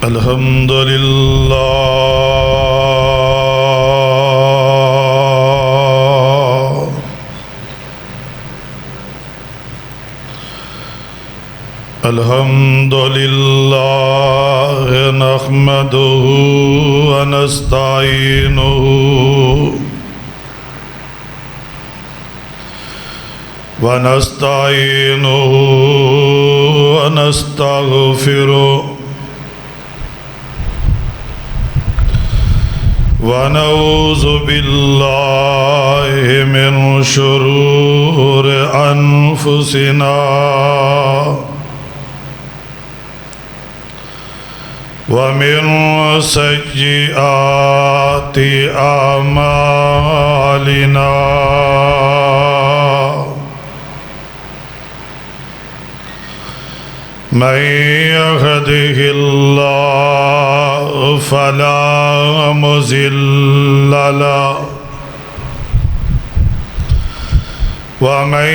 الحمد للہ الحمد للہ نحمدہ ونستعینہ ونستغفرہ ونعوذ باللہ من شرور انفسنا ومن سیئات اعمالنا من يهده الله فلا مضل له ومن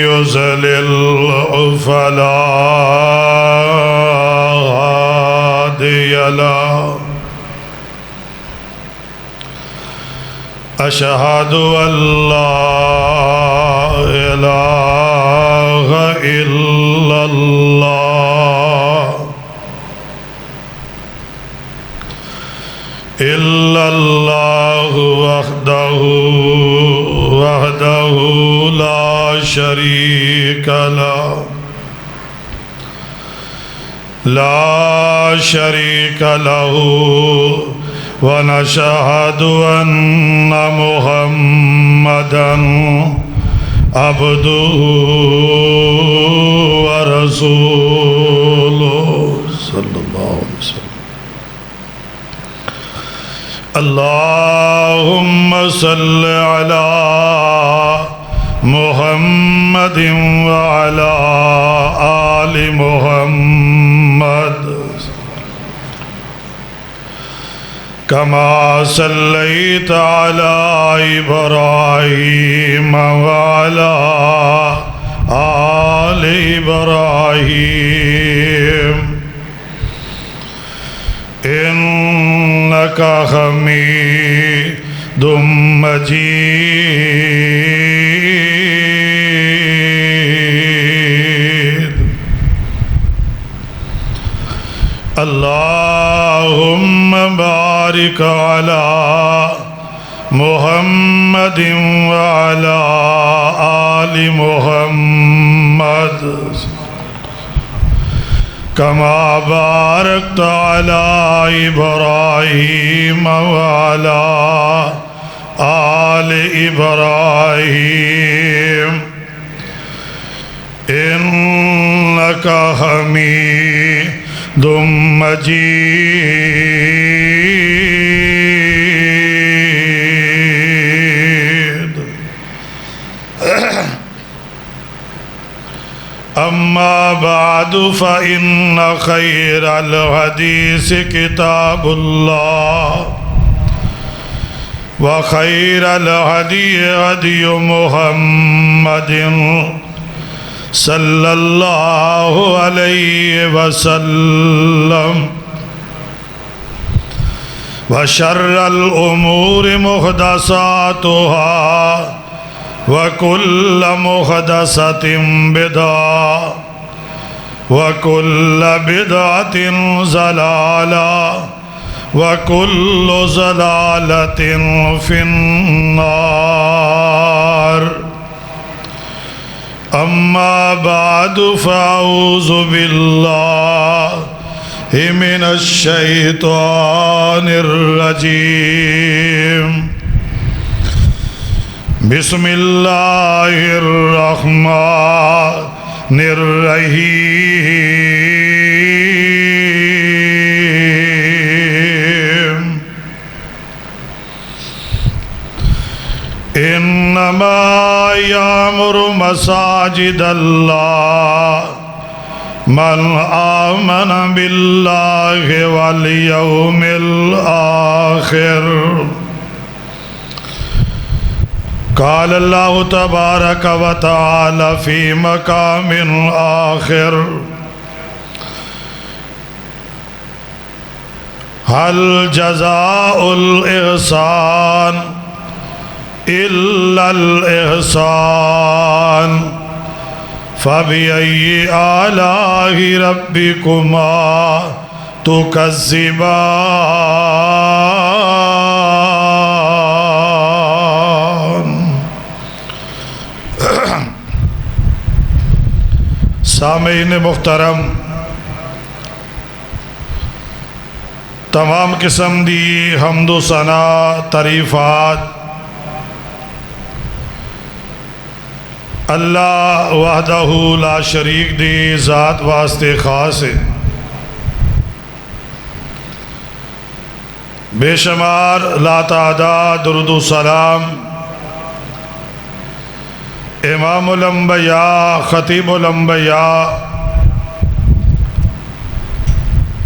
يضلل فلا هادي له أشهد أن لا إله إلا الله وحده لا شريك له ونشهد أن محمدًا عبده ورسوله صلی اللہ علیہ وسلم اللہم صل علی محمد وعلی آل محمد كما صليت على إبراهيم وعلى آل إبراهيم إنك حميد مجيد اللهم بارك على محمد وعلى آل محمد كما باركت على إبراهيم وعلى آل إبراهيم إنك حميد مجيد أما بعد فإن خير الحديث كتاب الله وخير الهدي هدي محمد صلی اللہ علیہ وسلم وشر الامور محدثاتها وكل محدثة بدعة وكل بدعة ضلالة وكل ضلالة في النار أما بعد فأعوذ بالله من الشيطان الرجيم بسم الله الرحمن الرحيم إنما يعمر مساجد الله من آمن بالله واليوم الآخر قال الله تبارك وتعالى في مقام آخر هل جزاء الإحسان إلا الإحسان فبأي آلاء ربكما تكذبان۔ سامعین محترم، تمام قسم دی حمد و ثنا تعریفات اللہ وحدہ لا شریک دی ذات واسطے خاص ہے۔ بے شمار لا تعداد درود و سلام امام الانبیاء، خطیب الانبیاء،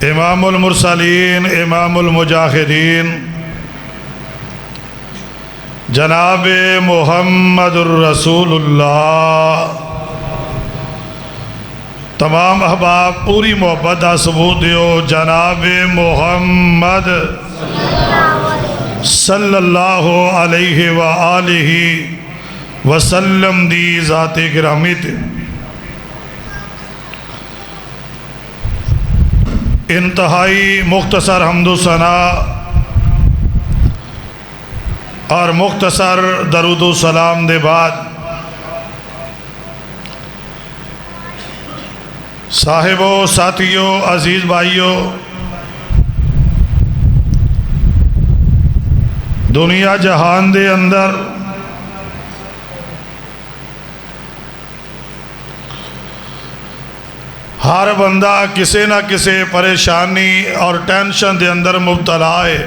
امام المرسلین، امام المجاہدین جناب محمد الرسول اللہ، تمام احباب پوری محبت دا ثبوت دیو جناب محمد صلی اللہ علیہ وآلہ وسلم دی ذات گرامی تے انتہائی مختصر حمد و ثنا اور مختصر درود و سلام دے بعد صاحبو، ساتھیو، عزیز بھائیو، دنیا جہان دے اندر ہر بندہ کسے نہ کسے پریشانی اور ٹینشن دے اندر مبتلا ہے۔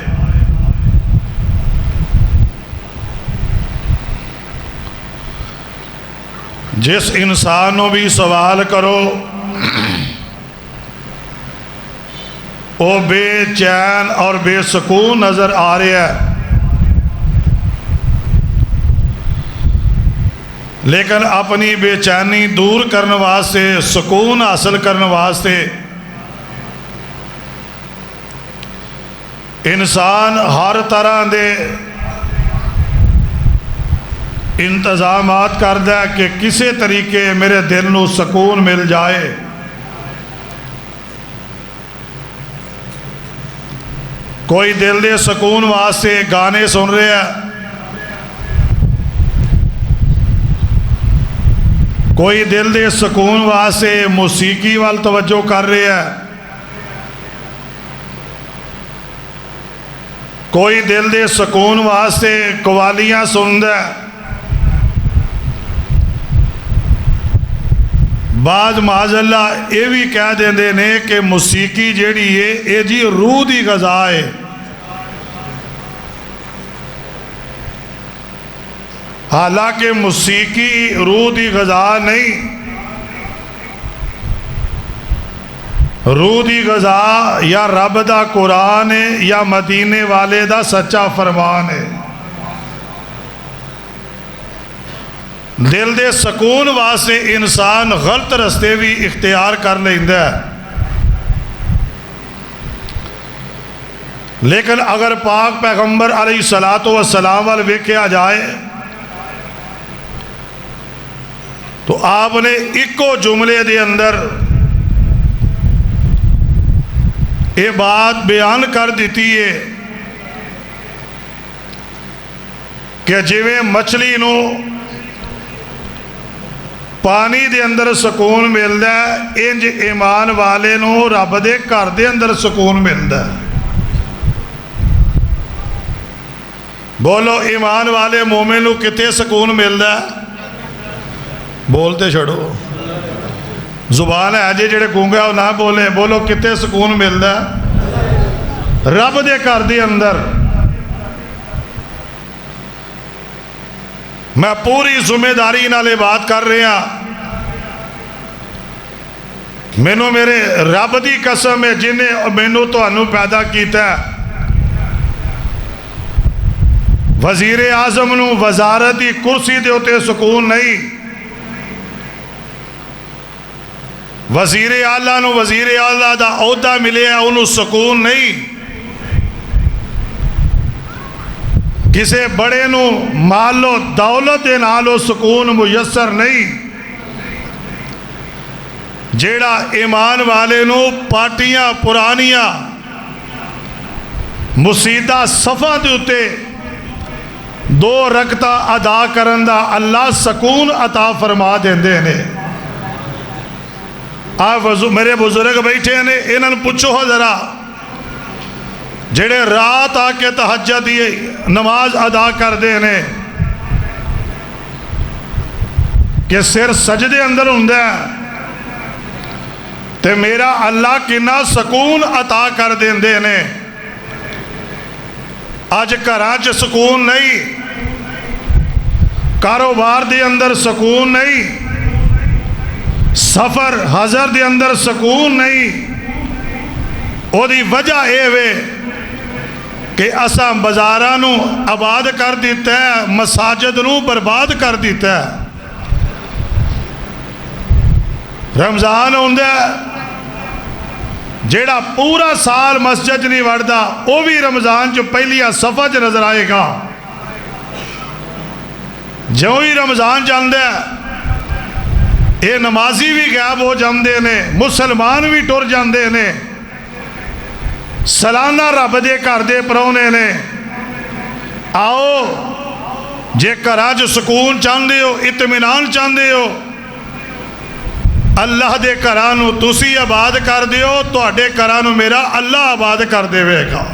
جس انسانوں بھی سوال کرو وہ بے چین اور بے سکون نظر آ رہا ہے، لیکن اپنی بے چینی دور کرنے واسطے، سکون حاصل کرنے واسطے انسان ہر طرح دے انتظامات کردا ہے کہ کسے طریقے میرے دل نو سکون مل جائے۔ کوئی دل دے سکون واسطے گانے سن رہے ہیں، کوئی دل دے سکون واسطے موسیقی وال توجہ کر رہے ہیں، کوئی دل دے سکون واسطے قوالیاں سندا ہے، بعض معاذ اللہ یہ بھی کہہ دیندے نے کہ موسیقی جیڑی ہے یہ جی روح دی غذا ہے۔ حالانکہ موسیقی روح دی غذا نہیں، روح دی غذا یا رب دا قرآن ہے یا مدینے والے دا سچا فرمان ہے۔ دل دے سکون واسطے انسان غلط رستے بھی اختیار کر لیندا ہے، لیکن اگر پاک پیغمبر علیہ السلام وال ویکھیا جائے تو آپ نے ایکو جملے دے اندر یہ بات بیان کر دیتی ہے کہ جویں مچھلی نو پانی دے اندر سکون ملدا ہے، انج ایمان والے نو رب دے گھر دے اندر سکون ملدا ہے۔ بولو ایمان والے مومن نو کتے سکون ملدا ہے؟ بولتے چھڑو، زبان ہے جی جڑے گونگا وہ نہ بولیں، بولو کتے سکون ملدا ہے؟ رب دے گھر دے اندر۔ میں پوری ذمہ داری نالے بات کر رہا، مینوں میرے رب دی قسم ہے جنہیں مینوں تانوں پیدا کیتا ہے، وزیر اعظم نو وزارت دی کرسی دے اتے سکون نہیں، وزیر اعلیٰ نو وزیر اعلیٰ دا عہدہ ملے ہے انہوں سکون نہیں، کسے بڑے نو مال و دولت دے نالو سکون میسر نہیں، جیڑا ایمان والے نو پارٹیاں پرانیاں مسیدہ صفحہ دے اتے 2 رکعتاں ادا کرن دا اللہ سکون عطا فرما دیندے نے۔ میرے بزرگ بیٹھے نے، انہاں نوں پوچھو ذرا جڑے رات آ کے تہجد دی نماز ادا کر دے نے کہ سر سجدے اندر ہوندا ہے تے میرا اللہ کنا سکون عطا کر دیندے نے۔ اج گھراں چ سکون نہیں، کاروبار دے اندر سکون نہیں، سفر حضر دے اندر سکون نہیں۔ او دی وجہ اے وے کہ اساں بازاراں نو آباد کر دیتا ہے، مساجد نو برباد کر دیتا ہے۔ رمضان ہوندا ہے، جیڑا پورا سال مسجد نہیں وڑدا وہ بھی رمضان جو پہلی صفحہ چ نظر آئے گا۔ جو ہی رمضان جاندے یہ نمازی بھی غائب ہو جاندے نے، مسلمان بھی ٹر جاندے نے، سالانہ رب دے گھر دے پرونے نے۔ آؤ جے گھراں چ سکون چاہندے ہو، اطمینان چاہندے ہو، اللہ دے گھراں نو تسی آباد کر دیو، تواڈے گھراں نو میرا اللہ آباد کر دے گا۔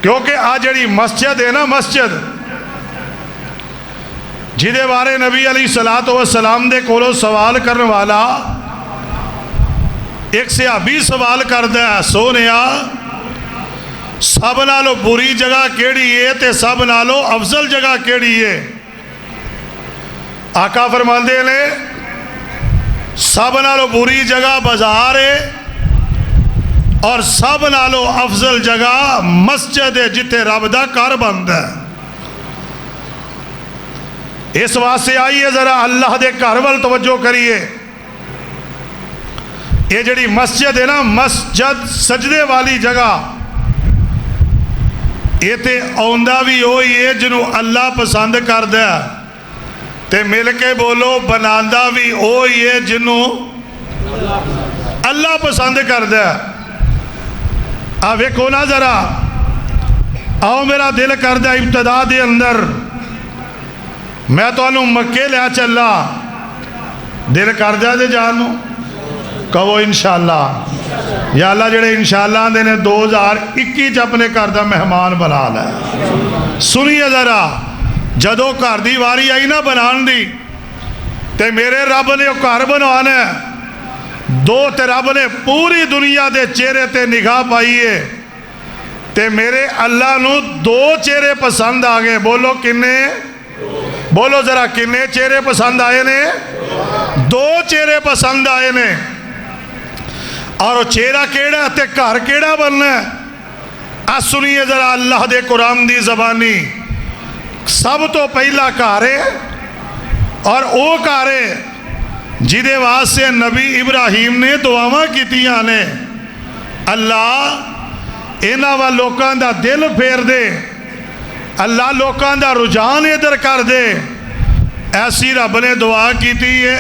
کیونکہ آ جڑی مسجد ہے نا، مسجد جدے بارے نبی علیہ السلام دے کولو سوال کرنے والا ایک صحابی سوال کردا ہے، سونیا سب نالو بری جگہ کیڑی ہے تے سب نالو افضل جگہ کیڑی ہے؟ آقا فرماندے نے سب نالو بری جگہ بازار ہے اور سب نالو افضل جگہ مسجد ہے جتے رب دا گھر بندا ہے۔ اس واسطے آئیے ذرا اللہ دے گھر وال توجہ کریے۔ یہ جڑی مسجد ہے نا، مسجد سجدے والی جگہ، یہ تے آندا بھی ہوئی ہے جنہوں اللہ پسند کردا ہے، تے مل کے بولو بناندا بھی ہوئی ہے جنہوں اللہ پسند کردا ہے۔ آ ویکھو نا ذرا، آؤ میرا دل کردا ابتدا دے اندر میں تو انہوں مکے لیا چلا، دل کردا دے جانو کہو انشاءاللہ، یا اللہ جڑے انشاءاللہ دے نے 2021 اپنے گھر دا مہمان بنا لے۔ سنیے ذرا، جدو گھر دی واری آئی نا بنان دی تے میرے رب نے گھر بنوانا ہے، تے رب نے پوری دنیا دے چہرے تے نگاہ پائیے تے میرے اللہ نو 2 چہرے پسند آگئے۔ بولو کنے؟ بولو ذرا کنے چہرے پسند آئے نے؟ 2 چہرے پسند آئے نے۔ اور وہ چہرہ کیڑا تے گھر کیڑا بننا ہے؟ سنیے ذرا اللہ دے قرآن دی زبانی، سب تو پہلا گھر ہے اور وہ گھر ہے جدے واسطے نبی ابراہیم نے دعاواں کیتیاں نے، اللہ انہاں وا لوکاں دا دل پھیر دے، اللہ لوکاں دا رجحان ادھر کر دے۔ ایسی رب نے دعا کیتی ہے،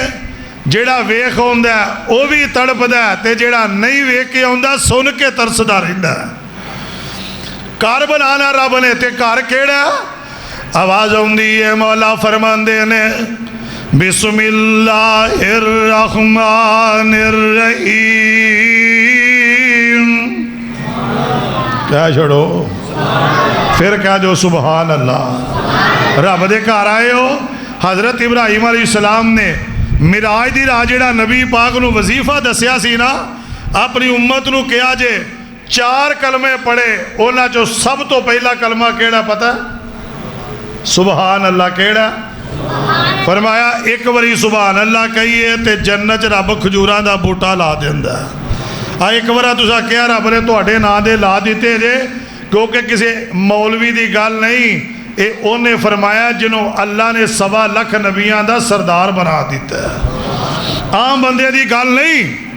جیڑا ویکھ ہوندا ہے وہ بھی تڑپدا ہے تے جیڑا نہیں ویکھ کے ہوندا سن کے ترسدا رہندا ہے۔ گھر بنانا رب نے تے گھر کیڑا؟ آواز ہوندی ہے مولا فرماندے نے بسم اللہ الرحمن الرحیم۔ کیا چھوڑو پھر کہہ جو سبحان اللہ۔ رب دے گھر آئے ہو، حضرت ابراہیم علیہ السلام نے معراج دی راہ جڑا نبی پاک نو وظیفہ دسیا سی نا، اپنی امت نو کیا جے 4 کلمے پڑھے، اونا جو سب تو پہلا کلمہ کیڑا پتہ؟ سبحان اللہ۔ کیڑا؟ فرمایا ایک باری سبحان اللہ کہیے تے جنت رب کھجوراں دا بوٹا لا دیندا ہے۔ ایک بار تسا کیا رب نے تواڈے نام دے لا دیتے جے، کیونکہ کسی مولوی دی گل نہیں، اے انہیں فرمایا جنہوں اللہ نے 1.25 لاکھ نبیان دا سردار بنا دیتا ہے، عام بندے دی گل نہیں۔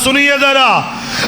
سنیے ذرا،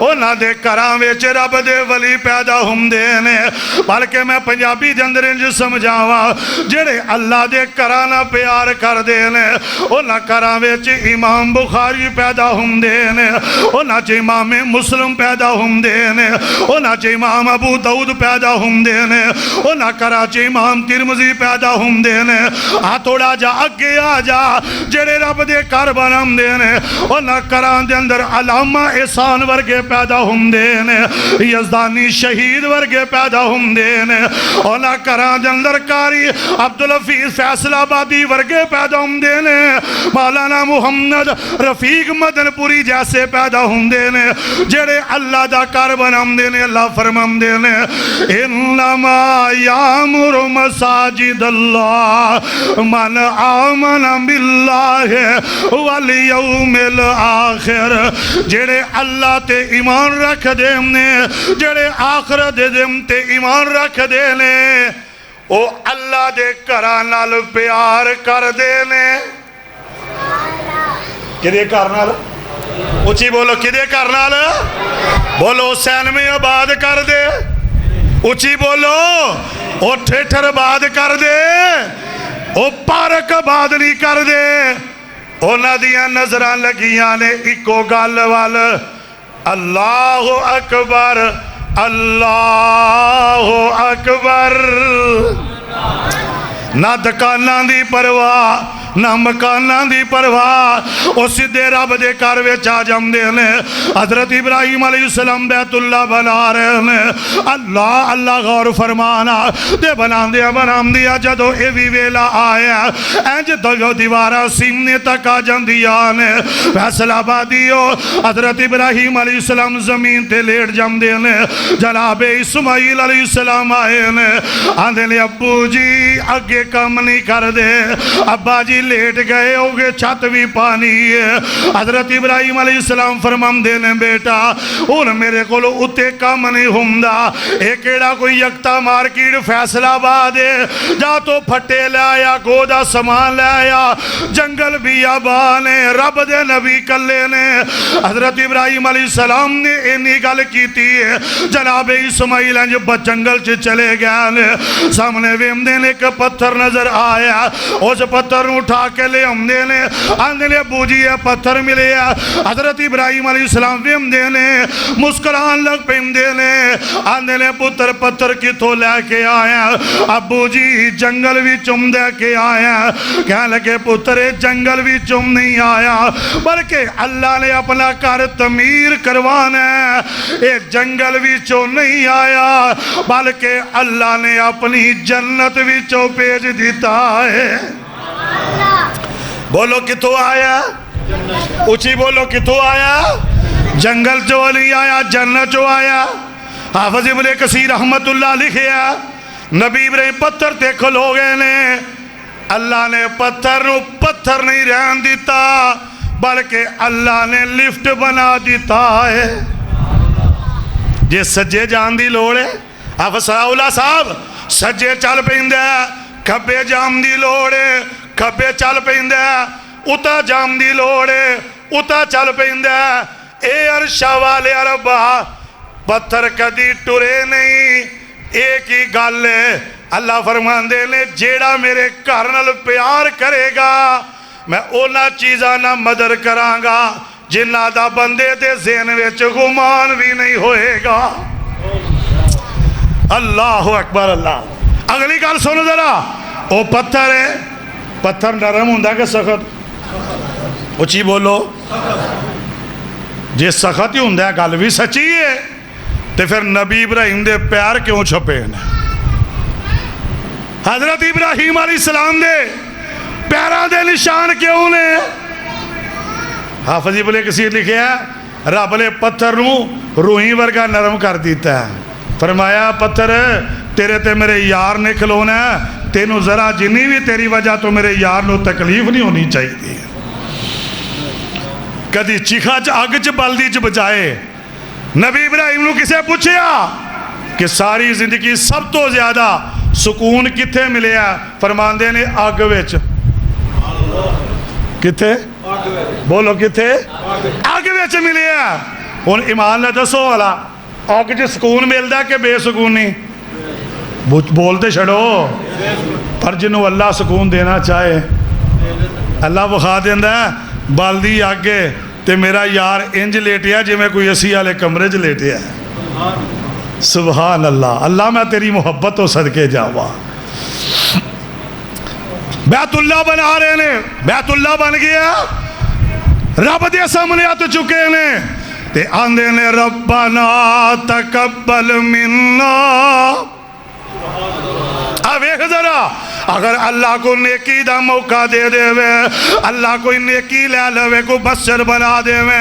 انہاں دے گھراں وچ رب دے ولی پیدا ہوندے نے بلکہ میں پنجابی دے اندر انج سمجھاواں جڑے اللہ دے گھراں نال پیار کردے نے انہاں گھراں وچ امام بخاری پیدا ہوندے نے انہاں چ امام مسلم پیدا ہوندے نے انہاں چ امام ابو داؤد پیدا ہوندے نے انہاں گھراں چ امام ترمذی پیدا ہوندے نے تھوڑا جا اگے آ جا جڑے رب دے گھر بناندے نے انہاں گھراں دے اندر علامہ احسان ورگے پیدا ہوندے نے یزدانی شہید ورگے پیدا ہوندے نے انہاں گھراں دے اندر قاری عبدالحفیظ فیصل آبادی ورگے پیدا ہوندے نے مولانا محمد رفیق مدن پوری جیسے پیدا ہوندے نے جڑے اللہ دا گھر بناندے نے اللہ فرماندے نے انما یامر مساجد اللہ من آمن باللہ والیوم الآخر جڑے اللہ تے ایمان رکھ دے نے جڑے آخرت دے تے ایمان رکھ دے نے او اللہ دے گھراں نال پیار کر دے نے کدے گھر نال اچھی بولو کدے گھر نال بولو حسین میں آباد کر دے اچھی بولو او ٹھٹر آباد کر دے او پارک آباد نہیں کر دے او ندیاں نظراں لگیاں نے اکو گل وال اللہ اکبر اللہ اکبر نہ دکاناں دی پرواہ نہ مکاناں دی پرواہ او سدھے رب دے گھر وچ آ جاندے نے حضرت ابراہیم علیہ السلام بیت اللہ بنا رہے نے اللہ اللہ غور فرمانا دے بناندیا جدو اے وی ویلا آیا انج دو دیوارا سیمنے تک آ جاندیاں نے فیصل آبادیو حضرت ابراہیم علیہ السلام زمین تے لیٹ جاندے نے جناب اسماعیل علیہ السلام آئے نے آندے نے ابو جی اگے کم نہیں کر دے ابا جی لیٹ گئے ہوگے چھت بھی پانی ہے حضرت ابراہیم علیہ السلام فرمان دینے بیٹا ان میرے کولو اتے کام نہیں ہوندا ایک ایڑا کوئی یکتا مارکیٹ فیصلہ آباد ہے جا تو پھٹے لے آیا گودا سامان لے آیا جنگل بھی آبان ہے رب دے نبی کلے نے حضرت ابراہیم علیہ السلام نے اینی گل کیتی ہے جناب اسماعیل انج جنگل چلے گئے سامنے ویمدے نے ایک پتھر نظر آیا اس پتھر اٹھا کے لے ہمدے نے آندے نے ابو جی پتھر ملے حضرت ابراہیم علیہ السلام ویمدے نے مسکران لگ پیمدے نے آندے نے پتر پتھر کی تو لے کے آیا ابو جی جنگل بھی چم دے کے آیا کہنے لگے پتر جنگل بھی چم نہیں آیا بلکہ اللہ نے اپنا گھر تعمیر کروانا ہے اے جنگل بھی چم نہیں آیا بلکہ اللہ نے اپنی جنت بھی چم پیج دیتا ہے بولو کتوں آیا اچھی بولو کتوں آیا جنگل چو نہیں آیا جنت چو آیا حافظ ابن کثیر رحمت اللہ لکھیا نبی ابراہیم پتھر تے کھلو گئے نے اللہ نے پتھر نو پتھر نہیں رہن دیتا بلکہ اللہ نے لفٹ بنا دیتا ہے جے سجے جان دی لوڑے حافظ صلاح صاحب سجے چل پیندے کھبے جام دی لوڑے کھبے چل پیندے اتا جام دی لوڑے اتا چل پیندے اے عرشہ والے عربہ پتھر کدی ٹرے نہیں ایک ہی گل ہے اللہ فرماندے نے جیڑا میرے گھر نال پیار کرے گا میں اونا چیزاں نہ مدر کراں گا جنہ دا بندے دے ذہن وچ گمان بھی نہیں ہوئے گا اللہ اکبر اللہ اگلی گل سنو ذرا او پتھر ہے پتھر نرم ہوندا کہ سخت اچھی بولو جے سخت ہی ہوندا گل بھی سچی ہے تے پھر نبی ابراہیم دے پیار کیوں چھپے نے حضرت ابراہیم علیہ السلام دے پیراں دے نشان کیوں نے حافظ ابن کثیر لکھے ہے رب نے پتھر نو روحی ورگا نرم کر دیتا ہے فرمایا پتھر تیرے تے میرے یار نے کھلونا ہے تینوں ذرا جنی بھی تیری وجہ تو میرے یار نو تکلیف نہیں ہونی چاہیے کدی چیخا آگ چ بلدی چ بجائے نبی ابراہیم نو کسے پوچھیا کہ ساری زندگی سب تو زیادہ سکون کتھے ملے ہے فرماندے نے آگ وچ کتھے بولو کتھے آگ وچ ملے ہے ہوں ایمان نے دسو والا اگ چ سکون ملتا کہ بے سکونی؟ بولتے چھڑو. پر جنہوں اللہ سکون دینا چاہے اللہ وکھا دینا ہے بالدی اگے تے میرا یار انج لیٹیا جی میں کوئی اسی والے کمرے چ لیٹیا ہے. سبحان اللہ. اللہ میں تیری محبت تو صدقے جاوا. بیت اللہ بنا رہے نے, بیت اللہ بن گیا, رب دے سامنے آ چکے نے تے آندے نے ربنا تقبل منا. ویکھ ذرا اگر اللہ کو نیکی دا موقع دے دے وے, اللہ کوئی نیکی لے لے کوئی مسجد بنا دے وے,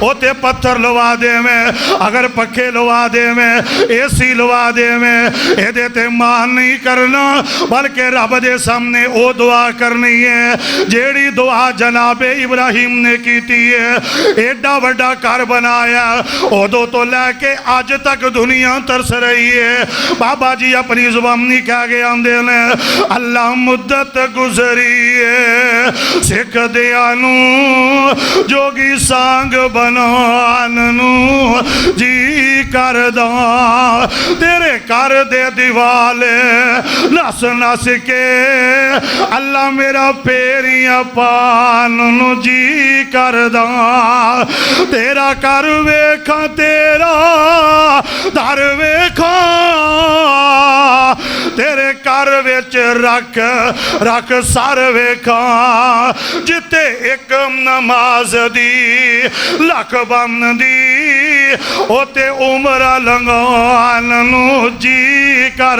اوتے پتھر لوا دے وے, اگر پکھے لوا دے وے, اے سی لوا دے وے, اے دیتے مان نہیں کرنا بلکہ رب دے سامنے او دعا کرنی ہے جیڑی دعا جناب ابراہیم نے کیتی ہے. ایڈا وڈا گھر بنایا اودوں تو لے کے آج تک دنیا ترس رہی ہے. بابا جی اپنی زبان نہیں کہہ گئے آندے نے اللہ مدت گزری ہے سکھ دیانو جوگی سانگ بنانو جی کرداں تیرے کر دے دیوالے نس نس کے اللہ میرا پیریاں پانو جی کرداں تیرا کر ویکھاں تیرا در ویکھاں تیرے کر ویچ رکھ سار ویکھاں جتے ایک نماز دی لکھ بند دی اوتے عمر لنگانو جی کر.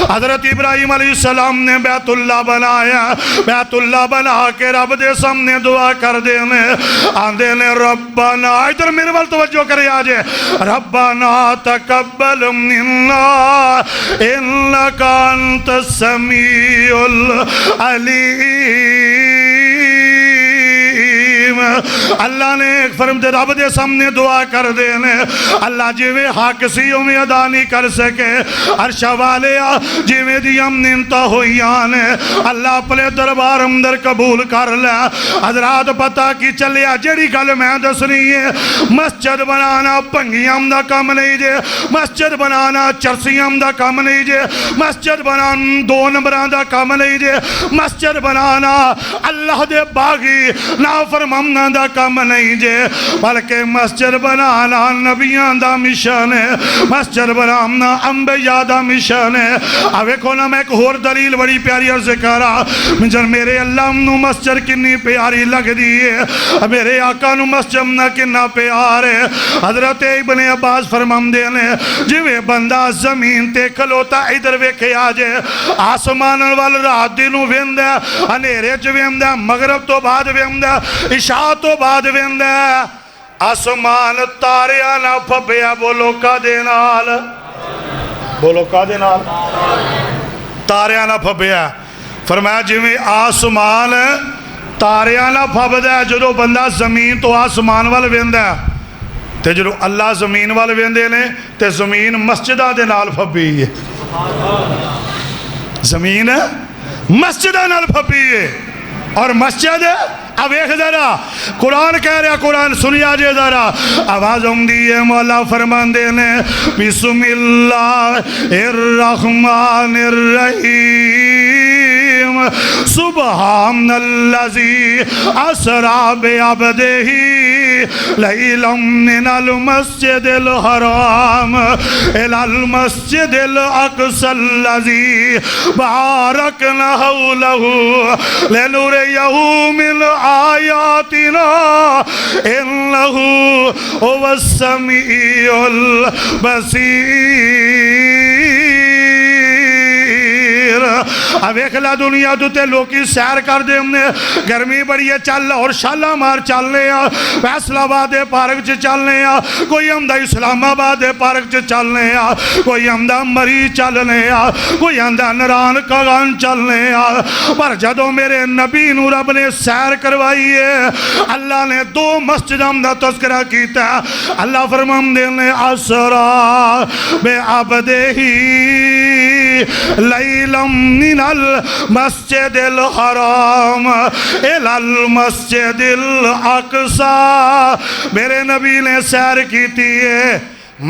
حضرت ابراہیم علیہ السلام نے بیت اللہ بنایا, بیت اللہ بنا کے رب دے سامنے دعا کر دینے آندے نے ربنا, ادھر میرے وال توجہ کرے آجے, ربنا تقبل منا انکا انت السمیع العلیم. اللہ نے ایک فرم دے رب دے سامنے دعا کر دینے اللہ جیوے حق سی میں ادا نہیں کر سکے. عرش والے جیوے دی امنتا ہوئی آنے اللہ اپنے دربار اندر قبول کر لے. حضرات پتہ کی چلیا جڑی گل میں دسنی ہے, مسجد بنانا پنگیاں دا کام نہیں جے, مسجد بنانا چرسیاں دا کام نہیں جے, مسجد بنانا 2 نمبران دا کام نہیں جے, مسجد بنانا اللہ دے باغی نافرمان دا کام نہیں جے, بلکہ مسجد بنانا نبیاں دا مشن ہے, مسجد بنانا انبیاء دا مشن ہے. اوے کونا میں ایک اور دلیل بڑی پیاری عرض کرا جن میرے اللہ نو مسجد کنی پیاری لگ دیئے, میرے آقا نو مسجد نہ کنا پیارے. حضرت ابن عباس فرمان دینے جوے بندہ زمین تے کھلوتا ادھر ویکھے آجے آسمان وال رات دنوں ویندے انیرے جو ویندے مغرب تو بعد ویندے عشاء تو بعد ویندے آسمان تاریاں نہ پھبیا. بولو کا دینال, بولو کا دینال, تاریاں نہ پھبیا. فرمایا جویں آسمان تاریاں نہ پھب دے جدو بندہ زمین تو آسمان وال ویندے تے جدو اللہ زمین وال ویندے نے تے زمین مسجدہ دے نال پھبی ہے, زمین مسجدہ نال پھبی ہے. اور مسجد اب ایک ذرا قرآن کہہ رہا, قرآن سنیا جے ذرا آواز دیئے مولا فرمان دینے بسم اللہ الرحمن الرحیم سبحان اللذی اسرا بعبدہ لیلا من المسجد الحرام الى المسجد الاقصى الذی بارکنا حولہ لنریہ من آیاتنا انہو هو السمیع البصیر. اب ایکلا دنیا دوتے لوکی سیر کر دے ہم نے گرمی بڑی ہے چل اور شالہ مار چلنے ہیں, فیصلہ آباد پارک چ چلنے ہیں, کوئی ہمدہ اسلام آباد پارک چ چلنے ہیں, کوئی ہمدہ مری چلنے ہیں, کوئی ہمدہ نران کغان چلنے ہیں. پر جدو میرے نبی نو رب نے سیر کروائی ہے اللہ نے 2 مسجد ہمدہ تذکرہ کیتا ہے. اللہ فرمان دینے اسرا بے عبدہی لیلا من المسجد الحرام الی المسجد الاقصی، میرے نبی نے سیر کیتی ہے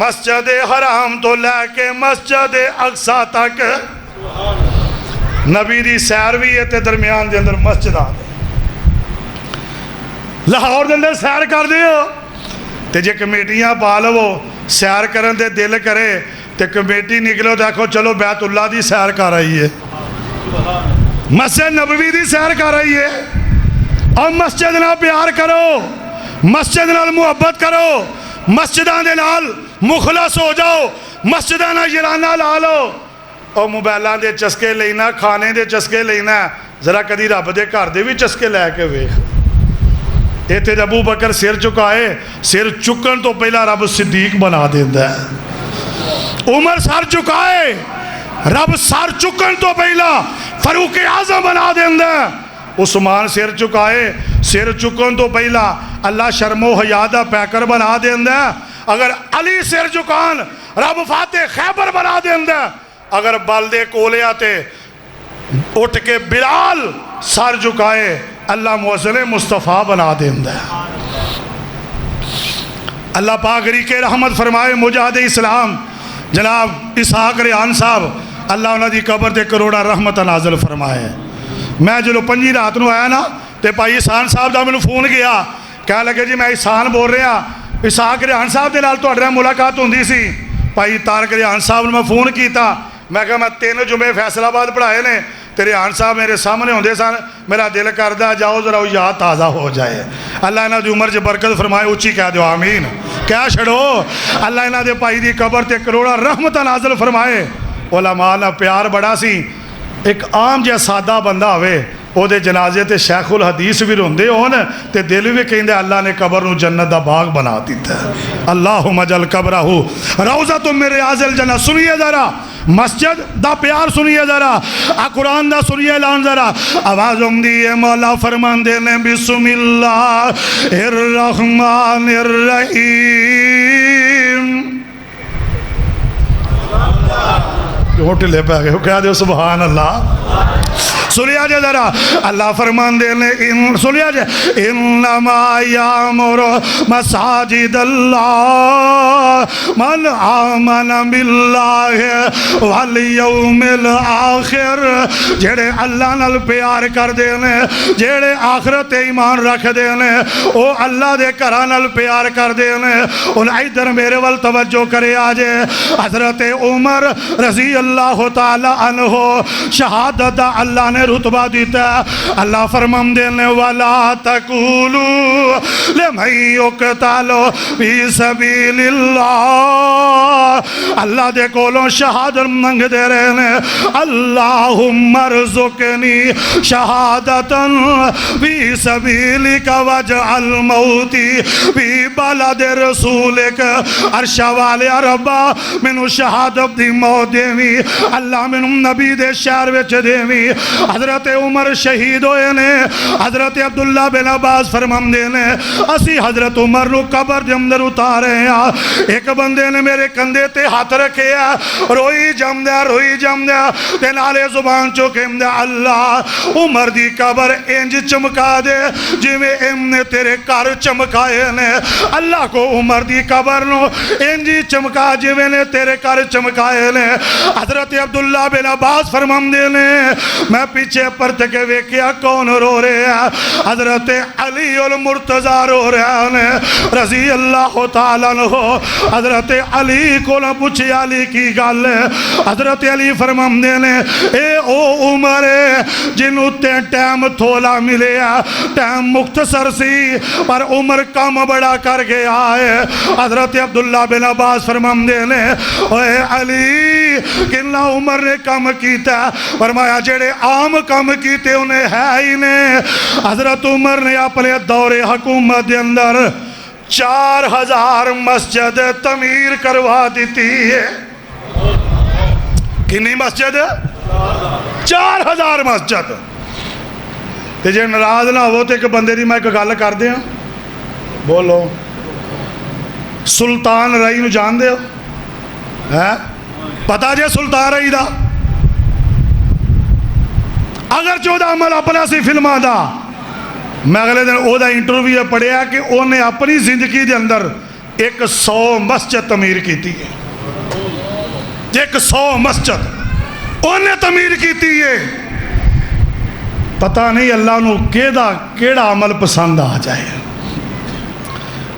مسجد حرام تو لے کے مسجد اقصی تک، نبی دی سیر بھی ہے تے درمیان دے اندر مسجد آ دے، لاہور دے اندر سیر کر دیو تے جے کمیٹیاں پا لو سیر کرن دے دل کرے تے کمیٹی نکلو دیکھو چلو بیت اللہ دی سیر کر رہی ہے، مسجد نبوی دی سیر کر رہی ہے، اور مسجد نال پیار کرو، مسجد نال محبت کرو، مسجداں دے نال مخلص ہو جاؤ، مسجداں نال یارانہ لا لو، اور موبائلاں دے چسکے لینا، کھانے دے چسکے لینا، ذرا کدی رب دے گھر دے بھی چسکے لے کے ویکھ، ایتھے ابو بکر سر چکائے، سر چکن تو پہلا رب صدیق بنا دیندا ہے، عمر سر چکائے رب سر چکن تو پہلا فاروق اعظم بنا دیندا ہے، عثمان سر چکائے سر چکن تو پہلا اللہ شرم و حیا دا پیکر بنا دیندا ہے، اگر علی سر چکان رب فاتح خیبر بنا دیندا ہے، اگر بلدے کولیا تے اٹھ کے بلال سر جھکائے اللہ مؤذن مصطفیٰ بنا دیندا ہے۔ اللہ پاک ریکے رحمت فرمائے مجاہد اسلام جناب اسحاق ریحان صاحب، اللہ انہاں دی قبر تے کروڑا رحمت نازل فرمائے۔ میں جلو پنجی رات نو آیا نا تے بھائی احسان صاحب دا مینوں فون گیا، کہہ لگے جی میں احسان بول رہا، اسحاق ریحان صاحب دے نال تہاڈے نال ملاقات ہوندی سی، بھائی طارق ریحان صاحب نے میں فون کیتا، میں کہا میں 3 جمعے فیصل آباد پڑھائے نے تے ریحان صاحب میرے سامنے ہوندے سن، میرا دل کردہ جاؤ ذرا یاد تازہ ہو جائے، اللہ انہاں دی عمر چ برکت فرمائے، اچھی کہہ دیو آمین، کیا چھڑو، اللہ انہاں دے بھائی دی قبر تے کروڑا رحمت نازل فرمائے۔ علماء نال پیار بڑا سی، ایک عام جہا سادہ بندہ ہوئے او دے جنازے تے شیخ الحدیث بھی روندے ہون تے دل بھی کہندے اللہ نے قبر نو جنت دا باغ بنا دیتا ہے، اللہم اجعل قبرہ روضۃ من ریاض الجنہ۔ سنیے ذرا مسجد دا پیار سنیے ذرا، قرآن دا سنیے اعلان ذرا، آواز دیئے مولا فرمان دے لیں بسم اللہ الرحمن الرحیم، ہوٹلے پہ آگئے کہہ دے سبحان اللہ، سنیا جے ذرا اللہ فرمان دے لیں سنیا جے انما یامر مساجد اللہ من آمن باللہ والیوم الاخر، جڑے اللہ نال پیار کر دے لیں، جڑے آخرت ایمان رکھ دے لیں، او اللہ دے گھراں نال پیار کر دے لیں، ان ادھر میرے وال توجہ کرے آجے، حضرت عمر رضی اللہ تعالی عنہ شہادت دا اللہ نے رتبہ دیتا ہے، اللہ فرمان دینے والا تقولو لمن یقتل فی سبیل اللہ، اللہ دے کولوں شہادت منگ دے رہے ہیں، اللہم ارزقنی شہادتا فی سبیلک وجعل موتی فی بلد رسولک، عرشہ والے عربہ منو شہادت دی موت دیوی، اللہ منو نبی دے شہر وچ دیوی، حضرت عمر شہید ہوئے نے، حضرت عبداللہ بن عباس فرمان دے نے، اسی حضرت عمر نو قبر دے اندر اتارے ہیں، ایک بندے نے میرے کندھے تے ہاتھ رکھے ہیں، روئی جم دے تے نالے زبان چوکم دے، اللہ عمر دی قبر انج چمکا دے جی میں ام نے تیرے کار چمکائے نے، اللہ کو عمر دی قبر نو انجی چمکا جی میں تیرے کار چمکائے نے۔ حضرت عبداللہ بن عباس فرمان دے نے، میں پیچھے پرت کے ویکیا کون رو رہے ہیں، حضرت علی المرتضی رو رہے ہیں رضی اللہ تعالیٰ عنہ، حضرت علی کو نہ پوچھے علی کی گل ہے، حضرت علی فرمان دے نے، اے او عمر جنہوں تے ٹائم تھولا ملے ٹائم مختصر سی پر عمر کم بڑا کر گیا ہے، حضرت عبداللہ بن عباس فرمان دے نے، اے علی کنہ عمر نے کم کیتا، فرمایا جڑے عام کم کیتے انہیں ہے ہی نے، حضرت عمر نے اپنے دور حکومت دے اندر 4000 مسجد تعمیر کروا دیتی ہے، کنی مسجد 4000 مسجد، تے جے ناراض نہ ہو تے ایک بندے دی میں ایک گل کر دیا، بولو سلطان رئی نو جان دے ہو، پتہ جے سلطان رئی دا اگر چودہ عمل اپنا سی فلمہ دا، میں اگلے دن او دا انٹرویو پڑھیا کہ انہیں اپنی زندگی دے اندر 100 مسجد تعمیر کیتی ہے، 100 مسجد انہیں تعمیر کیتی ہے۔ پتہ نہیں اللہ نو کیڑا عمل پسند آ جائے۔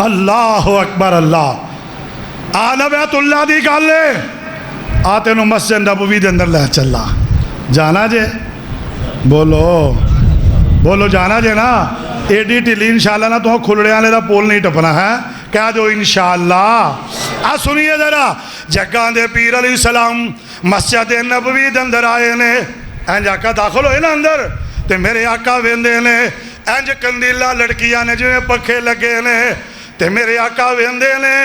اللہ اکبر اللہ۔ آنا بیت اللہ دی گالے آتے نو مسجد نبوی دے اندر لے چلا، جانا جے بولو جانا جے نا، ایڈی ٹیلی انشاءاللہ نا تو کھلڑے آنے دا پول نہیں ٹپنا ہے، کہہ دو انشاءاللہ۔ سنیے ذرا، جگان دے پیر علیہ السلام مسجد نبوی دے اندر آئے نے، اینج آقا داخل ہوئے نا اندر، تے میرے آقا ویندے نے، اینج کندیلا لڑکیاں نے جو پکھے لگے نے، تے میرے آقا ویندے نے،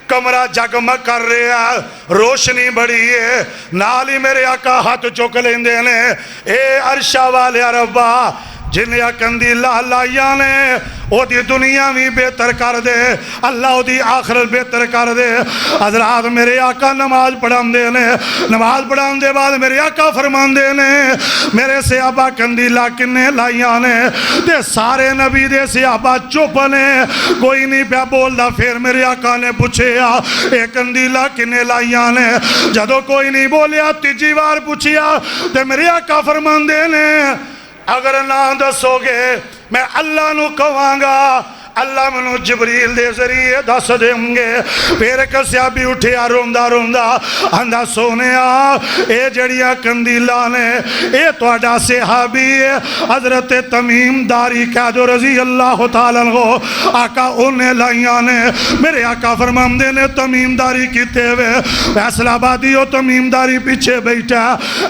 کمرہ جگمگ کر رہے ہیں، روشنی بڑی ہے، نالی میرے آقا ہاتھ چک لیندے نے، اے عرشہ والے ربا جنہیں کندیلہ اللہ نے او دی دنیا بھی بہتر کر دے، اللہ او دی آخرت بہتر کر دے۔ حضرات میرے آقا نماز پڑھان دے نے، نماز پڑھان دے بعد میرے آقا فرمان دے نے، میرے صحابہ کندیلہ کنے لائیاں نے، تے سارے نبی دے صحابہ چپ نے، کوئی نہیں پہ بول دا۔ پھر میرے آقا نے پوچھیا اے کندیلہ کنے لائیاں نے، جدو کوئی نہیں بولیا تیجی بار پوچھیا، تے میرے آقا فرمان دے نے اگر نہ دسو گے میں اللہ نو کہواں اللہ منو جبریل دے ذریعے دس دیں گے۔ پھر ایک صحابی اٹھیا روندہ روندہ آندا سونیا اے جڑیاں کندیلاں نے اے تواڈا صحابی ہے حضرت تمیم داری کہہ دو رضی اللہ تعالیٰ عنہ، آقا انہیں لائیاں نے۔ میرے آقا فرماندے نے تمیم داری کیتے ہوئے فیصل آبادی ہو، تمیم داری پیچھے بیٹھا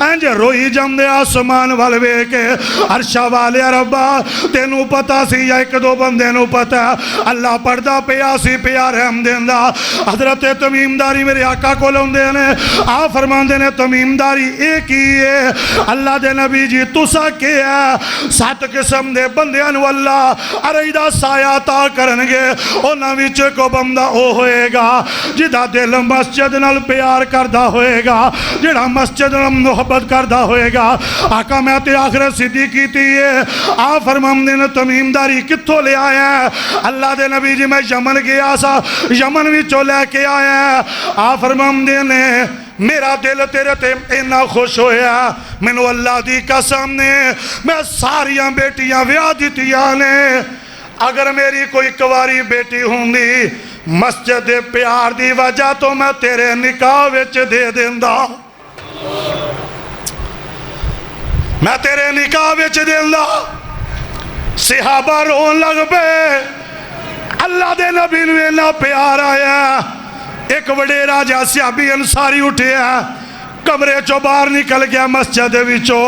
انج روئی جم دے آسمان والوے کے عرشہ والے ربا تینوں پتا سی یا ایک دو بندے نو پتا اللہ پردہ پیا سی پیا رحم دیندہ۔ حضرت تمیم داری میرے آقا کو لوندے نے، آپ فرمان دے نے تمیم داری ایک ہی ہے، اللہ دے نبی جی تسا کے ہے 7 قسم دے بندیاں نو اللہ ارائدہ سایہ تا کرنگے، اونا ویچے کو بندہ او ہوئے گا جدہ دل مسجد نال پیار کردہ ہوئے گا، جدہ مسجد نال محبت کردہ ہوئے گا۔ آقا میں تے آخر صدی کی تھی ہے، آپ فرمان دے نے تمیم داری کتھو لے آئے ہیں؟ اللہ دے نبی جی میں یمن گیا سا، یمن بھی چولے کے آیا ہے۔ آپ فرمان دے نے میرا دل تیرے تے اینا خوش ہویا منو اللہ دی قسم نے میں ساریاں بیٹیاں ویاہ دیتیاں نے، اگر میری کوئی کواری بیٹی ہوں دی مسجد پیار دی وجہ تو میں تیرے نکاح وچ دے دیندہ، میں تیرے نکاح وچ دیندہ۔ صحابہ رون لگ پے، اللہ دے نبی نے نہ پیار آیا۔ ایک بڑے راجہ صحابی انصاری اٹھے ہیں، کمرے چو باہر نکل گیا مسجد وچو،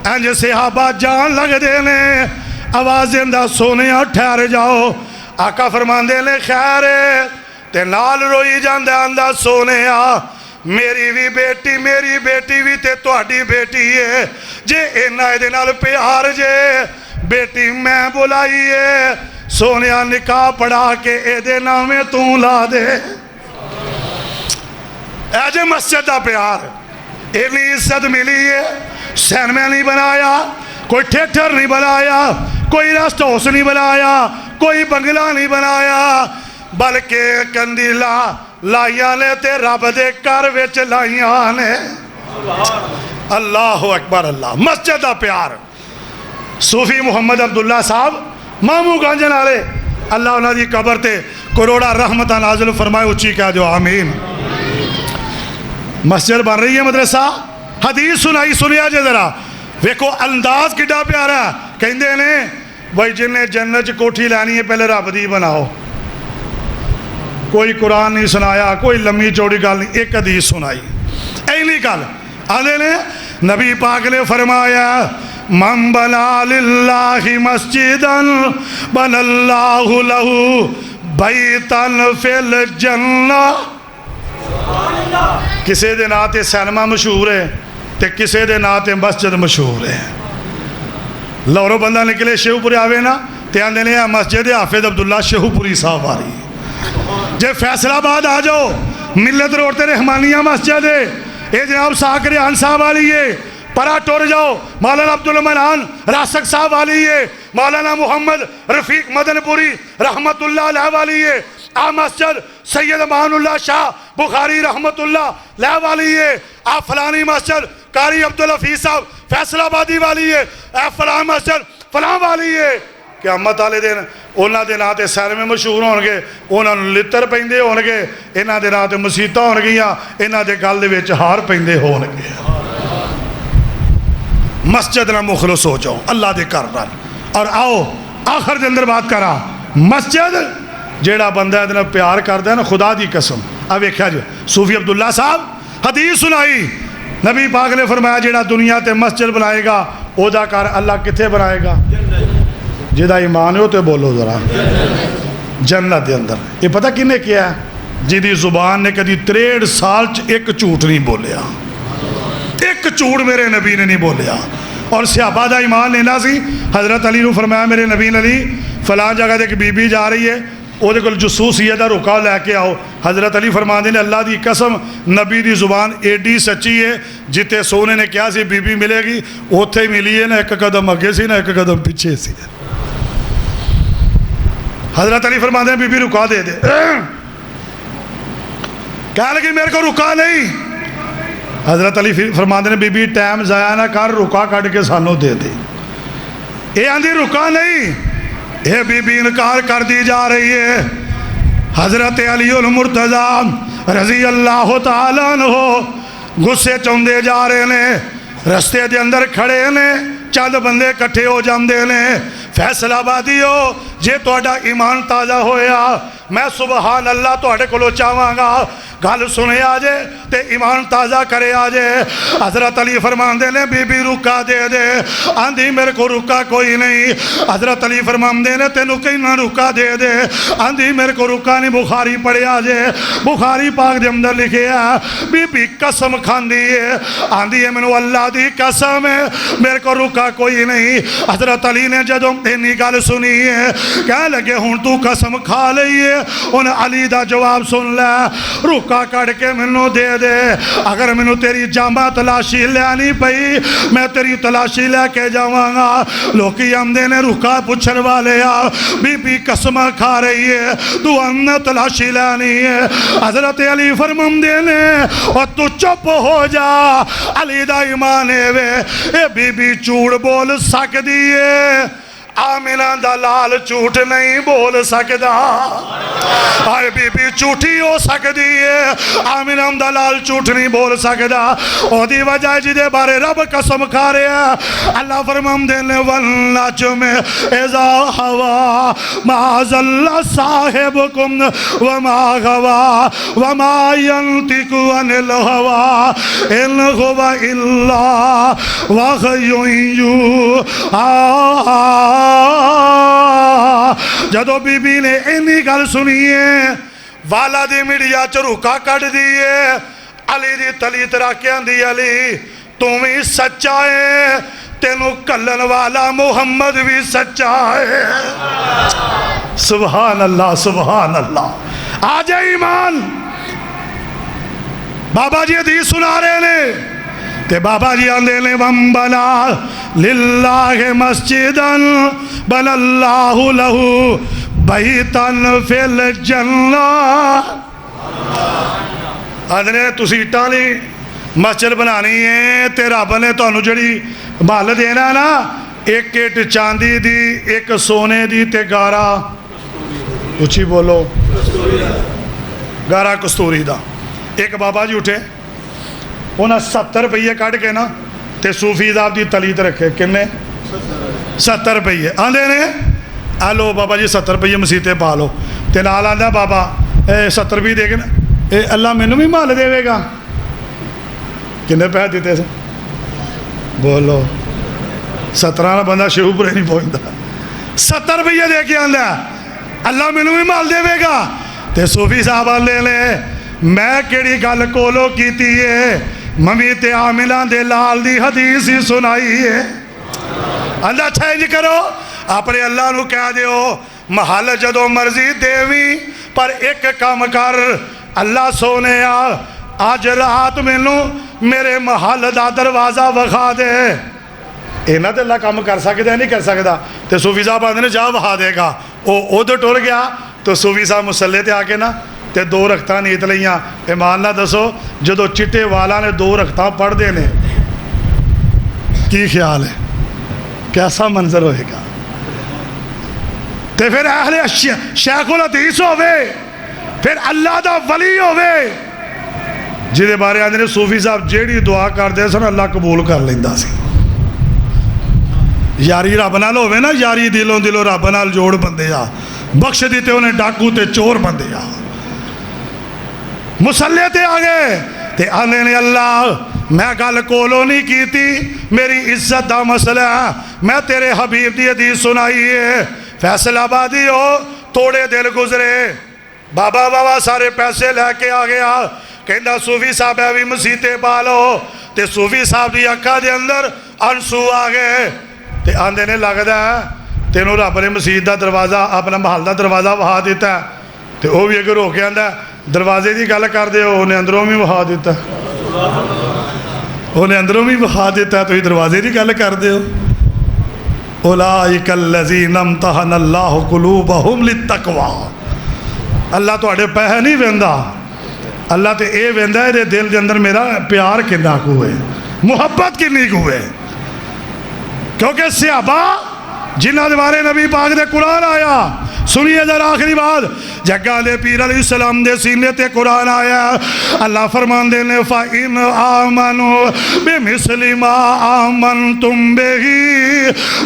انج صحابہ جان لگ دینے آواز دیندہ سونے ٹھہر جاؤ۔ آقا فرمان دے لے خیر تے نال روئی جاندہ اندہ سونے میری بیٹی بھی تے تواڈی بیٹی ہے جے اینا دے نال پیار جے بیٹی میں بلائیے سونیا نکاح پڑھا کے اے دے نامے توں لا دے۔ اے جے مسجد دا پیار اینی عزت ملی ہے، سین میں نہیں بنایا، کوئی تھیٹر نہیں بنایا، کوئی ریسٹ ہاؤس نہیں بنایا، کوئی بنگلہ نہیں بنایا، بلکہ کندیلا لائیاں نے تے رب دے کر وچ لائیاں نے۔ اللہ اکبر اللہ۔ مسجد دا پیار۔ صوفی محمد عبداللہ صاحب مامو گانجن آلے اللہ انہاں دی قبر تے کروڑا رحمتہ نازل فرمائے، اچھی کہا جو آمین۔ مسجد بن رہی ہے مدرسہ، حدیث سنیا جے ذرا ویکو انداز کڈا پیارا ہے، کہندے نے بھائی جنہیں جنت کوٹھی لینی ہے پہلے رب دی بناؤ۔ کوئی قرآن نہیں سنایا، کوئی لمبی چوڑی گل نہیں، ایک حدیث سنائی اینی گل آدھے نے نبی پاک نے فرمایا من بنا للہ مسجداً بن اللہ لہو بیتاً فی الجنہ۔ کسے دے ناتے سینما مشہور ہے تے کسے دے ناتے مسجد مشہور ہے۔ لورو بندہ نکلے شیو پوری آوے نا تے آندے نے مسجد حافظ عبداللہ شیو پوری صاحب آ رہی جے فیصل آباد آ جاؤ ملت روڈ تے رحمانیہ مسجد ہے، اے جناب ساکر آن صاحب والی ہے، پرا ٹر جاؤ مولانا عبدالمنان راسک صاحب والی ہے، مولانا محمد رفیق مدن پوری رحمت اللہ علیہ والی ہے، آ مسجد سید امان اللہ شاہ بخاری رحمت اللہ علیہ والی ہے، آ فلانی مسجد قاری عبدالحفیظ صاحب فیصل آبادی والی ہے، اے فلان مسجد فلان والی ہے۔ قیامت والے دن انہاں دے ناں تے سیر میں مشہور ہون گے، انہاں نوں لتر پیندے ہون گے، انہاں دے ناں تے مسیتاں ہون گیاں، انہاں دے گل دے وچ ہار پیندے ہون گے۔ مسجد نہ مخلص ہو جاؤ اللہ دے کر نال۔ اور آؤ آخر دے اندر بات کرا، مسجد جیڑا بندہ ادنا پیار کردا ہے نا خدا دی قسم، اب ویکھیا جی صوفی عبداللہ صاحب حدیث سنائی، نبی پاک نے فرمایا جیڑا دنیا تے مسجد بنائے گا او دا کار اللہ کتھے بنائے گا؟ جیدہ ایمان ہو تو بولو ذرا، جنت دے اندر۔ یہ پتہ کنے کیا ہے؟ جیدی زبان نے کدی 63 سال ایک جھوٹ نہیں بولیا، ایک جھوٹ میرے نبی نے نہیں بولیا۔ اور صحابہ دا ایمان لینا سی، حضرت علی نے فرمایا میرے نبی علی فلان جگہ دے ایک بی بی جا رہی ہے، وہ دے کل جسوس یہ دا رکا لے کے آؤ۔ حضرت علی فرماندے نے اللہ دی قسم نبی دی زبان ایڈی سچی ہے، جتے سونے نے کیا سی بی بی ملے گی اوتھے ملی ہے، نہ ایک قدم اگے سی نہ ایک قدم پیچھے سی۔ حضرت علی فرماندے نے بی بی رکا دے دے، کہا لگی میرے کو رکا نہیں۔ حضرت علی فرماندے نے بی بی ٹائم ضائع نہ کر، رکا کٹ کے سانوں دے دے۔ اے آندھی رکا نہیں، اے بی بی انکار کر دی جا رہی ہے۔ حضرت علی المرتضی رضی اللہ تعالیٰ عنہ غصے چوندے جا رہے نے، رستے دے اندر کھڑے نے، چند بندے کٹھے ہو جاندے نے، فیصل آبادیو جے تہاڈا ایمان تازہ ہویا میں سبحان اللہ تہاڈے کولوں چاہواں گا گل سنے آجے تے ایمان تازہ کرے آجے۔ حضرت علی فرماندے نے بی بی رکا دے دے، آندھی میرے کو رکا کوئی نہیں۔ حضرت علی فرماندے نے تینوں کہیں نہ رکا دے دے، آندھی میرے کو رکا نہیں۔ بخاری پڑھے آجے، بخاری پاک دے اندر لکھے ہے بی بی قسم کھاندی ہے، آندھی ہے منو اللہ دی قسم ہے میرے کو رکا کوئی نہیں۔ حضرت علی نے جدوں اینی گل سنی ہے کہہ لگے ہن تو قسم کھا لئیے، ان علی دا جواب سن لے، رکا کڑ کے منو دے دے، اگر منو تیری جامع تلاشی لینی پئی میں تیری تلاشی لے کے جاواں گا۔ لوکی آمدے نے رکا پچھن والے آ بی بی قسم کھا رہی ہے تو ان تلاشی لینی ہے۔ حضرت علی فرماندے نے اور تو چپ ہو جا، علی دا ایمان ہے وے اے بی بی چوڑ بول سکدی ہے، آمینہ دا لال جھوٹ نہیں بول سکدا۔ آئے بی بی جھوٹی ہو سکدی ہے، آمینہ دا لال جھوٹ نہیں بول سکدا۔ او دی وجہ جدے بارے رب قسم کھا رہے ہیں، اللہ فرماندے نے والنجم اذا ہوا ما ضل صاحبکم وما غوا وما ينطق عن الهوى ان هو الا وحی یوحی۔ جدو بی بی نے اینی گل سنی ہے والا دی میڈیا چروکا کٹ دیئے، علی دی تلی تراکیاں دی علی تمہیں سچا ہے، تینو کلن والا محمد بھی سچا ہے۔ سبحان اللہ سبحان اللہ۔ آج ایمان بابا جی حدیث سنا رہے نے تے بابا جی آندے نے وَمْ بَنَا لِلَّهِ مَسْجِدًا بَنَا اللَّهُ لَهُ بَيْتًا فِي الْجَنَّةِ۔ آدھنے تُسی اٹالی مسجد بنانی ہے تے رب نے تو انہوں جڑی مال دینا نا، ایک اٹ چاندی دی ایک سونے دی تے گارا اچھی بولو گارا کستوری دا۔ ایک بابا جی اٹھے انہاں 70 روپیے کٹ کے نا تے صوفی صاحب دی تلیت رکھے، کنے 70 روپیے آندے نے آلو بابا جی 70 روپیے مسیتے پا لو تے نال آندہ بابا 70 بھی دے گے نا اے اللہ میں نو بھی مال دے وے گا، کنے پہ دیتے سے بولو 17 نا بندہ شروع پر نہیں پہنچتا، 70 روپیے دے کے آندہ اللہ میں نو بھی مال دے وے گا تے صوفی صاحب آندے لے میں کیڑی گل کولو کیتی ہے، ممیت عاملہ دے لال دی حدیث ہی سنائی ہے۔ اللہ چینج کرو اپنے اللہ نو کہہ دیو محل جدو مرضی دیوی پر ایک کام کر اللہ سونے اج رات مینوں میرے محل دا دروازہ وکھا دے. اینا تے اللہ کام کر سکتا ہے نہیں کر سکتا. تے صوفی صاحب آدھے نے جا وہا دے گا. وہ ادھر ٹر گیا تو صوفی صاحب مسلے تے آ کے نا تے 2 رکعتاں نیت لئیاں. ایمان نہ دسو جدو چٹے والا نے 2 رکعتاں پڑھ دے نے کی خیال ہے کیسا منظر ہوئے گا. تے پھر اہل شیخ الحدیث ہوئے پھر اللہ دا ولی ہوئے جہدے بارے آدھے نے صوفی صاحب جیڑی دعا کر دے سن اللہ قبول کر لیندہ سی. یاری رب نال ہوئے نا یاری دلوں رب نال جوڑ بندے آ بخش دیتے انہیں ڈاکو تے چور بندے آ. مسلے تے آگے تے آنے نے اللہ میں گل کولو نہیں کیتی میری عزت دا مسئلہ ہے میں تیرے حبیب دی حدیث سنائی ہے. فیصل آبادی ہو توڑے دل گزرے بابا سارے پیسے لے کے آ گیا. کہندہ صوفی صاحب ہے بھی مسیطے پالو. تے صوفی صاحب دی اکھا دے اندر انسو آ گئے. تے آندے نے لگدا ہے تینوں رب نے مسجد دا دروازہ اپنا محل دا دروازہ وہا دیتا ہے. تے وہ بھی اگر ہو کے آندہ دروازے دی گل کر دے انہیں اندروں بھی وہا دیتا ہے. انہیں اندروں بھی وہا دیتا ہے تو ہی دروازے دی گل کر دے. اولئک الذین امتحن اللہ قلوبہم للتقوی. اللہ تو اڑے پہ نہیں ویندا اللہ تے اے ویندا ہے دل دے اندر میرا پیار کنا کو ہے محبت کنی کو ہے. کیونکہ صحابہ جنہ دے بارے نبی پاک دے قرآن آیا سنیے ذرا آخری بات جگہ دے پیر علیہ السلام دے سینے تے قرآن آیا. اللہ فرمان دے نے فَإِنْ آمَنُوا بِمِثْلِ مَا آمَنْتُمْ بِهِ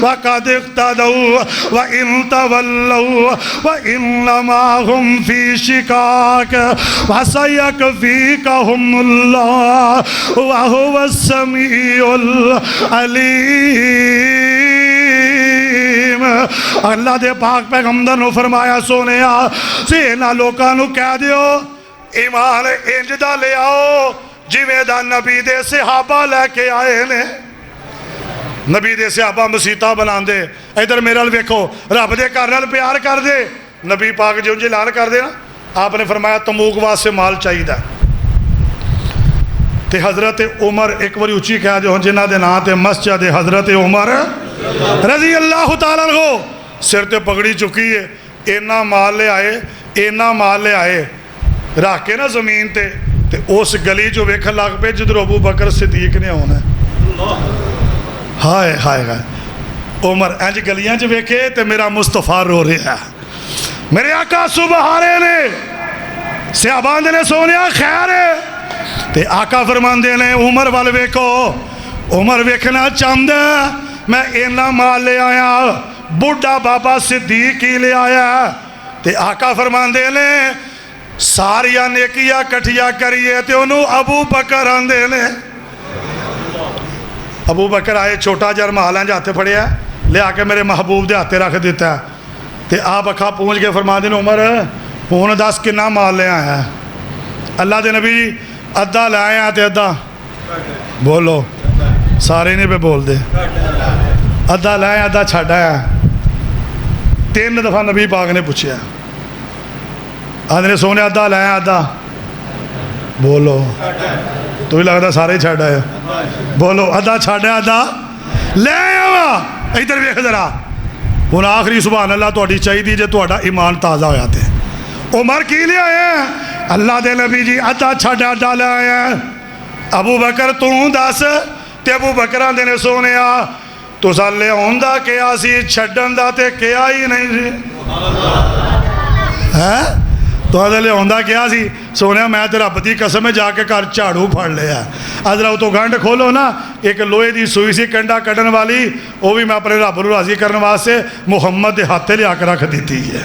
وَقَدْ اقْتَدَوْا وَإِنْ تَوَلَّوْا وَإِنَّمَا هُمْ فِي شِقَاقٍ وَسَيَكْفِيكَهُمُ اللَّهُ وَهُوَ السَّمِيعُ الْعَلِيمُ. اللہ دے پاک پیغمبر نے فرمایا سونیا سینا لوکانو کہہ دیو ایمان انج دا لے آؤ جویں دا نبی دے صحابہ لے کے آئے نے. نبی دے صحابہ مسیطہ بنان دے ادھر میرا ویکھو رب دے گھر نال پیار کر دے. نبی پاک جو اعلان کر دے نا آپ نے فرمایا تموک واسطے مال چاہیے تے حضرت عمر ایک باری اچھی کہا جو جنہ دے نا تے مسجد حضرت عمر رضی اللہ تعالیٰ عنہ سر تے پگڑی چکی ہے. اینا مال لے آئے رکھ کے نا زمین تے اس گلی جو ویکھن لگ پہ جدھر ابو بکر صدیق نے ہونا ہے. ہائے ہائے ہائے عمر انج گلیاں جو ویکھے تے میرا مصطفیٰ رو رہا ہے میرے آقا سبحارے نے صحابان دے نے سونیا خیر ہے تے آقا فرمان دے نے عمر وال ویکھو عمر ویکھنا چاند میں اینا مال لے آیا بڑھا بابا صدیق ہی لے آیا. تے آقا فرمان دے نے ساریا نیکیا کٹھیا کریے تے انہوں ابو بکر آندے نے. ابو بکر آئے چھوٹا جر محلہ جاتے پڑے ہے لے آکے میرے محبوب دے ہاتھے رکھ دیتا ہے. تے آپ اکھا پونچھ کے فرما دے عمر پون 10 کنا مال لے آیا ہے. اللہ دے نبی ادھا لے آیا تے ادھا بولو سارے نہیں پہ بول دے ادھا لے آیا ادھا چھڑ آیا. 3 دفعہ نبی پاک نے پوچھیا آدھے نے سونے ادھا لے آیا ادھا بولو تو ہی لگتا سارے چھڑ آیا بولو ادھا چھڑ آیا ادھا لے آیا. ادھر بھی ذرا ہوں آخری سبحان اللہ توڑی چاہی دی جے توڑا ایمان تازہ ہو جاتے. عمر کی لے آئے اللہ دے نبی جی ادھا چھڑ ادھا لے آیا. ابو بکر تو دس تے ابو بکران دے نے سونے تو سالے ہوندہ کیا سی چھڑن دا تے کیا ہی نہیں سی تو ادھلے ہوندہ کیا سی سونے میں تیرا پتی قسم میں جا کے کار چاڑو پھڑ لیا ادھر تو گھنڈ کھولو نا ایک لوہے دی سوئی سی کنڈا کٹن والی وہ بھی میں اپنے رب رو راضی کرنے واسطے محمد دے ہاتھے لے آ کر رکھ دیتی ہے.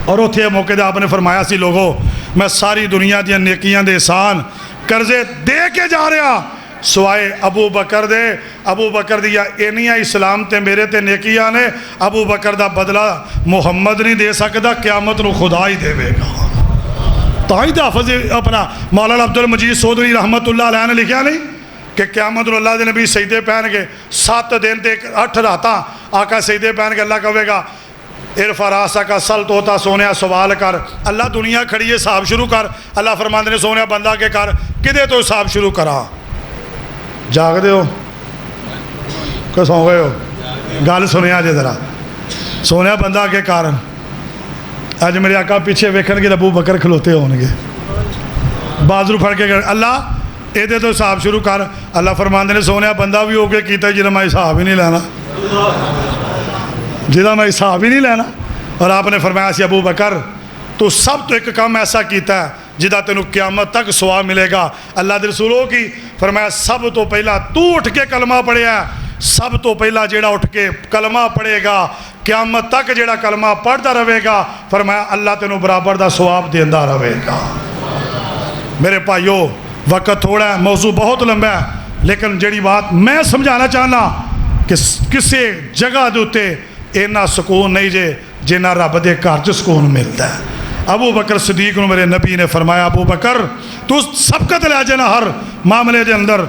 اور اتھے موقع دے آپ نے فرمایا سی لوگوں میں ساری دنیا دیا نیکیاں دے احسان قرضے دے کے جا رہا سوائے ابو بکر دے. ابو بکر دیا اینیا اسلام تے میرے تے نیکیاں نے ابو بکر دا بدلہ محمد نہیں دے سکتا قیامت نو خدا ہی دے گا. تاہی دا حفظ اپنا مولانا عبدالمجید سودری رحمت اللہ علیہ نے لکھیا نہیں کہ قیامت نو اللہ دے نبی سجدے پہن کے 7 دن تے 8 راتاں آقا سجدے پہن کے اللہ کہے گا ارفع راسک سل توتا سونے سوال کر. اللہ دنیا کھڑی ہے حساب شروع کر. اللہ فرماندے نے سونے بندہ کے کر کدے تو حساب شروع کرا. جاگ دے ہو کہ سو گئے ہو؟ گل سنیا جے ذرا. سونے بندہ کے کار. اج میرے آقا پیچھے ویکھن گے ابو بکر کھلوتے ہون گے بازو پھڑ کے اللہ یہ تو حساب شروع کر. اللہ فرماندے نے سونے بندہ بھی ہو کے کیتا جنہاں میں حساب ہی نہیں لینا, جنہاں میں حساب ہی نہیں لینا. اور آپ نے فرمایا سی ابو بکر تو سب تو ایک کام ایسا کیتا ہے جہاں تینوں قیامت تک ثواب ملے گا. اللہ دے رسولوں کی فرمایا سب تو پہلا تو اٹھ کے کلمہ پڑھیا ہے. سب تو پہلا جیڑا اٹھ کے کلمہ پڑھے گا قیامت تک جیڑا کلمہ پڑھتا رہے گا فرمایا اللہ تینوں برابر دا ثواب دیندا رہے گا. میرے بھائیو وقت تھوڑا ہے, موضوع بہت لمبا ہے, لیکن جیڑی بات میں سمجھانا چاہنا کہ کسی جگہ دے اتے اینا سکون نہیں جے جنہ رب دے گھر چ سکون ملتا ہے. ابو بکر صدیق نے میرے نبی نے فرمایا ابو بکر تو سبقت لے جانا ہر معاملے دے اندر.